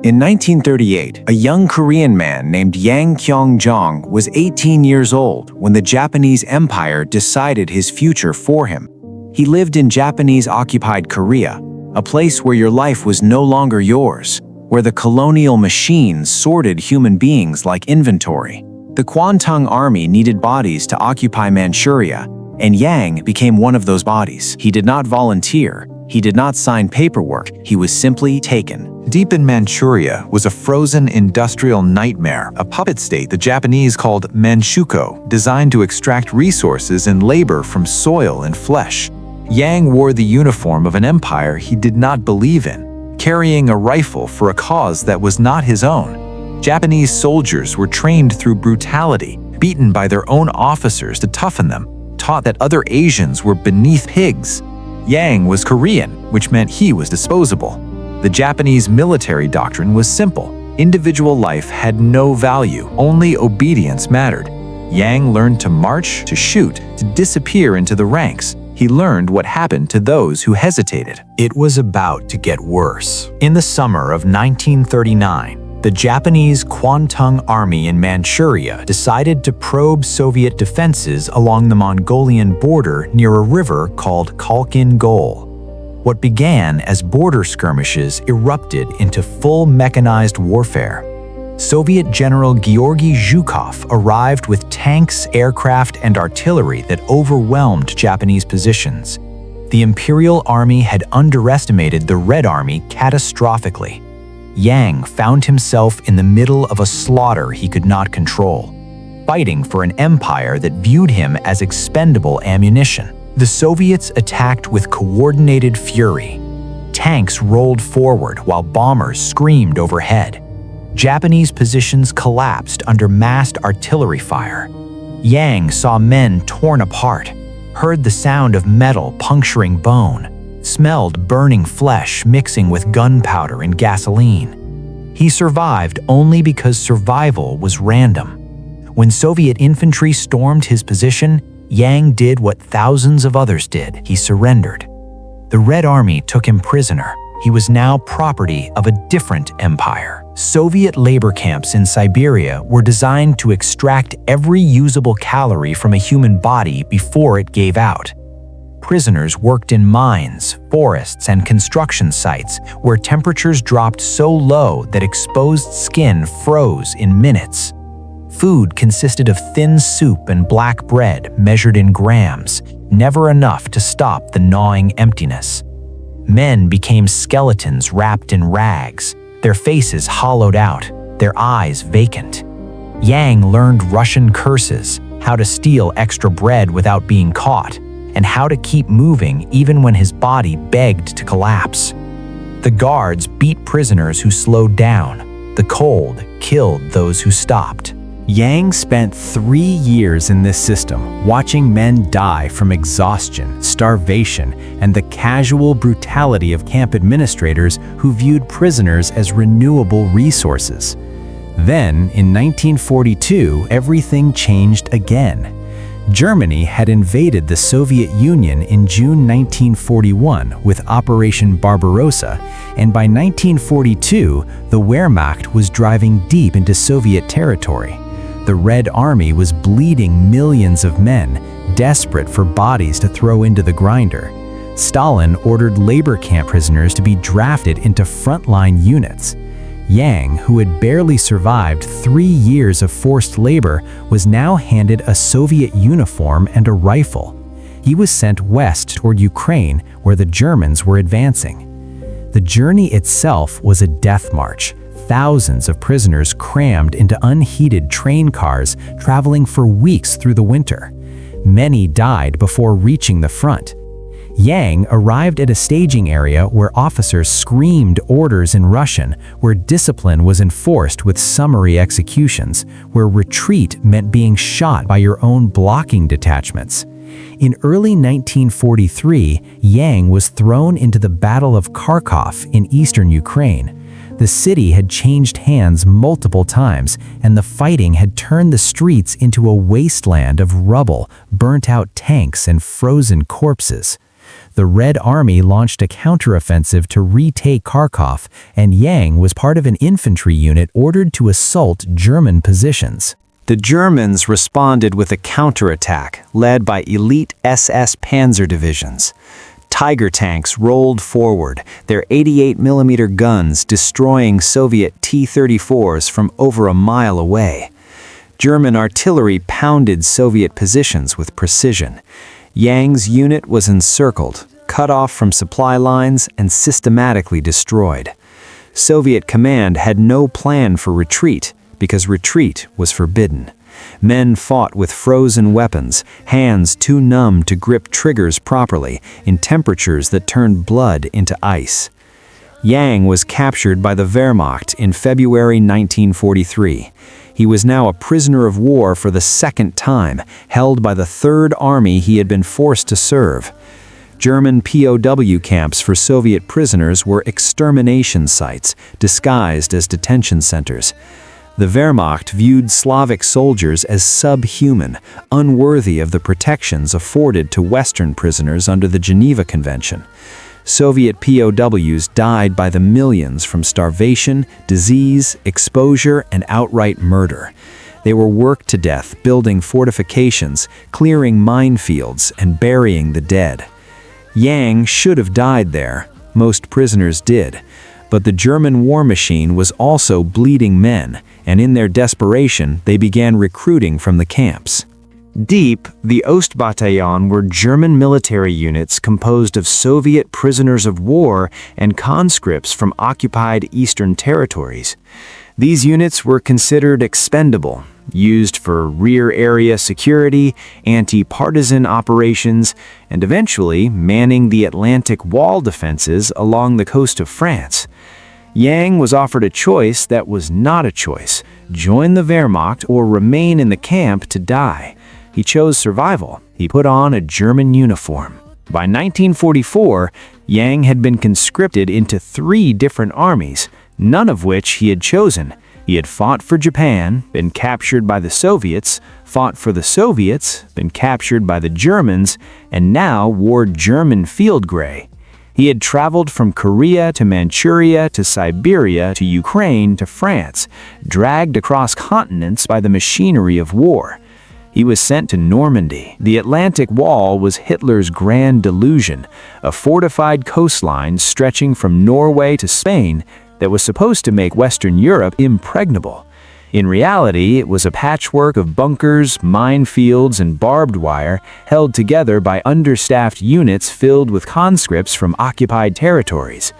In 1938, a young Korean man named Yang Kyoungjong was 18 years old when the Japanese Empire decided his future for him. He lived in Japanese-occupied Korea, a place where your life was no longer yours, where the colonial machines sorted human beings like inventory. The Kwantung Army needed bodies to occupy Manchuria, and Yang became one of those bodies. He did not volunteer. He did not sign paperwork. He was simply taken. Deep in Manchuria was a frozen industrial nightmare, a puppet state the Japanese called Manchukuo, designed to extract resources and labor from soil and flesh. Yang wore the uniform of an empire he did not believe in, carrying a rifle for a cause that was not his own. Japanese soldiers were trained through brutality, beaten by their own officers to toughen them, taught that other Asians were beneath pigs. Yang was Korean, which meant he was disposable. The Japanese military doctrine was simple. Individual life had no value, only obedience mattered. Yang learned to march, to shoot, to disappear into the ranks. He learned what happened to those who hesitated. It was about to get worse. In the summer of 1939, the Japanese Kwantung Army in Manchuria decided to probe Soviet defenses along the Mongolian border near a river called Khalkhin. What began as border skirmishes erupted into full mechanized warfare. Soviet General Georgy Zhukov arrived with tanks, aircraft, and artillery that overwhelmed Japanese positions. The Imperial Army had underestimated the Red Army catastrophically. Yang found himself in the middle of a slaughter he could not control, fighting for an empire that viewed him as expendable ammunition. The Soviets attacked with coordinated fury. Tanks rolled forward while bombers screamed overhead. Japanese positions collapsed under massed artillery fire. Yang saw men torn apart, heard the sound of metal puncturing bone, smelled burning flesh mixing with gunpowder and gasoline. He survived only because survival was random. When Soviet infantry stormed his position, Yang did what thousands of others did. He surrendered. The Red Army took him prisoner. He was now property of a different empire. Soviet labor camps in Siberia were designed to extract every usable calorie from a human body before it gave out. Prisoners worked in mines, forests, and construction sites where temperatures dropped so low that exposed skin froze in minutes. Food consisted of thin soup and black bread measured in grams, never enough to stop the gnawing emptiness. Men became skeletons wrapped in rags, their faces hollowed out, their eyes vacant. Yang learned Russian curses, how to steal extra bread without being caught, and how to keep moving even when his body begged to collapse. The guards beat prisoners who slowed down. The cold killed those who stopped. Yang spent 3 years in this system, watching men die from exhaustion, starvation, and the casual brutality of camp administrators who viewed prisoners as renewable resources. Then, in 1942, everything changed again. Germany had invaded the Soviet Union in June 1941 with Operation Barbarossa, and by 1942, the Wehrmacht was driving deep into Soviet territory. The Red Army was bleeding millions of men, desperate for bodies to throw into the grinder. Stalin ordered labor camp prisoners to be drafted into frontline units. Yang, who had barely survived 3 years of forced labor, was now handed a Soviet uniform and a rifle. He was sent west toward Ukraine, where the Germans were advancing. The journey itself was a death march. Thousands of prisoners crammed into unheated train cars, traveling for weeks through the winter. Many died before reaching the front. Yang arrived at a staging area where officers screamed orders in Russian, where discipline was enforced with summary executions, where retreat meant being shot by your own blocking detachments. In early 1943, Yang was thrown into the Battle of Kharkov in eastern Ukraine. The city had changed hands multiple times, and the fighting had turned the streets into a wasteland of rubble, burnt-out tanks, and frozen corpses. the Red Army launched a counteroffensive to retake Kharkov, and Yang was part of an infantry unit ordered to assault German positions. The Germans responded with a counterattack led by elite SS panzer divisions. Tiger tanks rolled forward, their 88mm guns destroying Soviet T-34s from over a mile away. German artillery pounded Soviet positions with precision. Yang's unit was encircled, cut off from supply lines, and systematically destroyed. Soviet command had no plan for retreat because retreat was forbidden. Men fought with frozen weapons, hands too numb to grip triggers properly, in temperatures that turned blood into ice. Yang was captured by the Wehrmacht in February 1943. He was now a prisoner of war for the second time, held by the Third Army he had been forced to serve. German POW camps for Soviet prisoners were extermination sites, disguised as detention centers. The Wehrmacht viewed Slavic soldiers as subhuman, unworthy of the protections afforded to Western prisoners under the Geneva Convention. Soviet POWs died by the millions from starvation, disease, exposure, and outright murder. They were worked to death building fortifications, clearing minefields, and burying the dead. Yang should have died there. Most prisoners did. But the German war machine was also bleeding men, and in their desperation, they began recruiting from the camps. Deep, the Ostbataillon were German military units composed of Soviet prisoners of war and conscripts from occupied eastern territories. These units were considered expendable, used for rear area security, anti-partisan operations, and eventually manning the Atlantic Wall defenses along the coast of France. Yang was offered a choice that was not a choice: join the Wehrmacht or remain in the camp to die. He chose survival. He put on a German uniform. By 1944, Yang had been conscripted into 3 different armies, none of which he had chosen. He had fought for Japan, been captured by the Soviets, fought for the Soviets, been captured by the Germans, and now wore German field gray. He had traveled from Korea to Manchuria to Siberia to Ukraine to France, dragged across continents by the machinery of war. He was sent to Normandy. The Atlantic Wall was Hitler's grand delusion, a fortified coastline stretching from Norway to Spain that was supposed to make Western Europe impregnable. In reality, it was a patchwork of bunkers, minefields, and barbed wire held together by understaffed units filled with conscripts from occupied territories.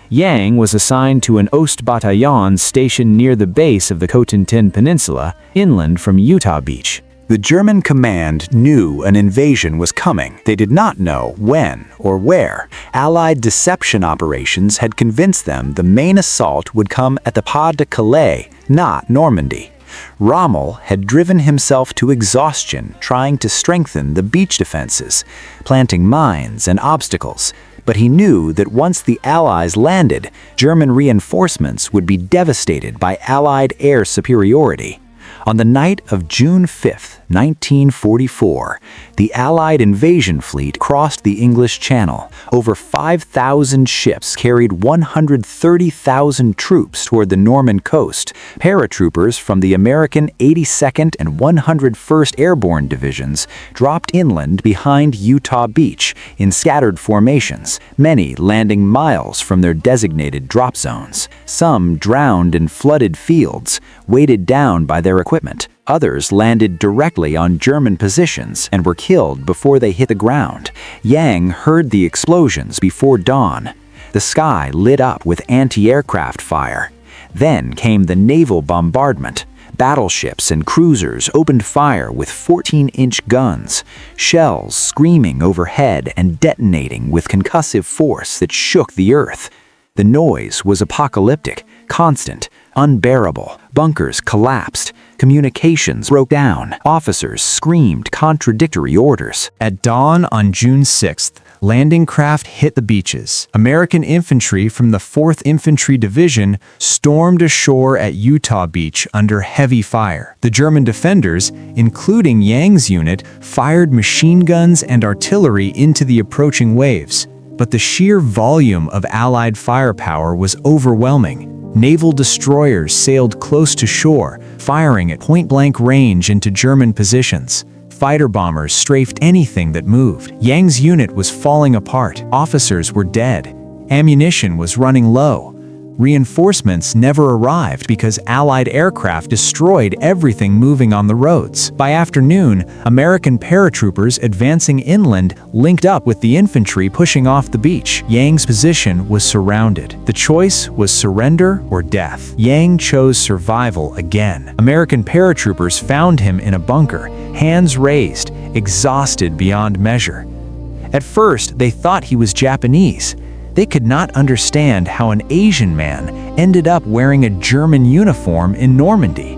Yang was assigned to an Ostbataillon stationed near the base of the Cotentin Peninsula, inland from Utah Beach. The German command knew an invasion was coming. They did not know when or where. Allied deception operations had convinced them the main assault would come at the Pas de Calais, not Normandy. Rommel had driven himself to exhaustion trying to strengthen the beach defenses, planting mines and obstacles. But he knew that once the Allies landed, German reinforcements would be devastated by Allied air superiority. On the night of June 5, 1944, the Allied invasion fleet crossed the English Channel. Over 5,000 ships carried 130,000 troops toward the Norman coast. Paratroopers from the American 82nd and 101st Airborne Divisions dropped inland behind Utah Beach in scattered formations, many landing miles from their designated drop zones. Some drowned in flooded fields, weighted down by their equipment. Others landed directly on German positions and were killed before they hit the ground. Yang heard the explosions before dawn. The sky lit up with anti-aircraft fire. Then came the naval bombardment. Battleships and cruisers opened fire with 14-inch guns, shells screaming overhead and detonating with concussive force that shook the earth. The noise was apocalyptic, constant, unbearable. Bunkers collapsed. Communications broke down. Officers screamed contradictory orders. At dawn on June 6th, landing craft hit the beaches. American infantry from the 4th Infantry Division stormed ashore at Utah Beach under heavy fire. The German defenders, including Yang's unit, fired machine guns and artillery into the approaching waves. But the sheer volume of Allied firepower was overwhelming. Naval destroyers sailed close to shore, firing at point-blank range into German positions. Fighter bombers strafed anything that moved. Yang's unit was falling apart. Officers were dead. Ammunition was running low. Reinforcements never arrived because Allied aircraft destroyed everything moving on the roads. By afternoon, American paratroopers advancing inland linked up with the infantry pushing off the beach. Yang's position was surrounded. The choice was surrender or death. Yang chose survival again. American paratroopers found him in a bunker, hands raised, exhausted beyond measure. At first, they thought he was Japanese. They could not understand how an Asian man ended up wearing a German uniform in Normandy.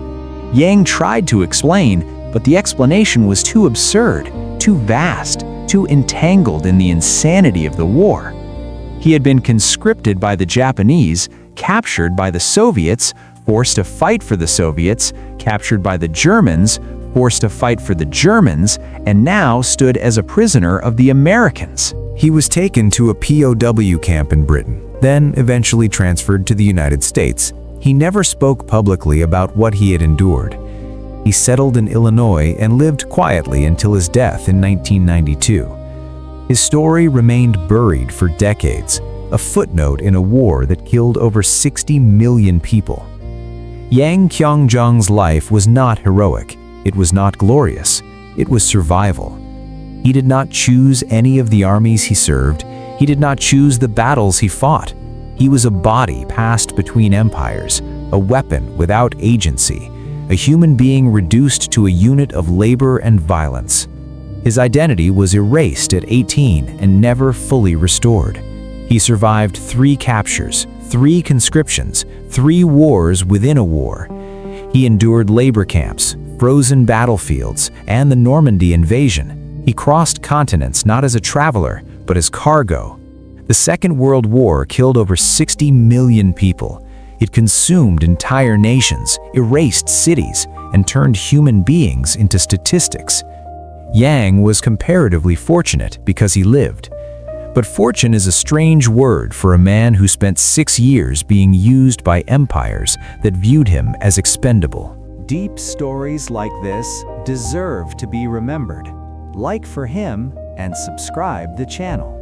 Yang tried to explain, but the explanation was too absurd, too vast, too entangled in the insanity of the war. He had been conscripted by the Japanese, captured by the Soviets, forced to fight for the Soviets, captured by the Germans, forced to fight for the Germans, and now stood as a prisoner of the Americans. He was taken to a POW camp in Britain, then eventually transferred to the United States. He never spoke publicly about what he had endured. He settled in Illinois and lived quietly until his death in 1992. His story remained buried for decades, a footnote in a war that killed over 60 million people. Yang Kyoungjong's life was not heroic. It was not glorious. It was survival. He did not choose any of the armies he served. He did not choose the battles he fought. He was a body passed between empires, a weapon without agency, a human being reduced to a unit of labor and violence. His identity was erased at 18 and never fully restored. He survived 3 captures, 3 conscriptions, 3 wars within a war. He endured labor camps, frozen battlefields, and the Normandy invasion. He crossed continents not as a traveler, but as cargo. The Second World War killed over 60 million people. It consumed entire nations, erased cities, and turned human beings into statistics. Yang was comparatively fortunate because he lived. But fortune is a strange word for a man who spent 6 years being used by empires that viewed him as expendable. Deep stories like this deserve to be remembered. Like for him and subscribe the channel.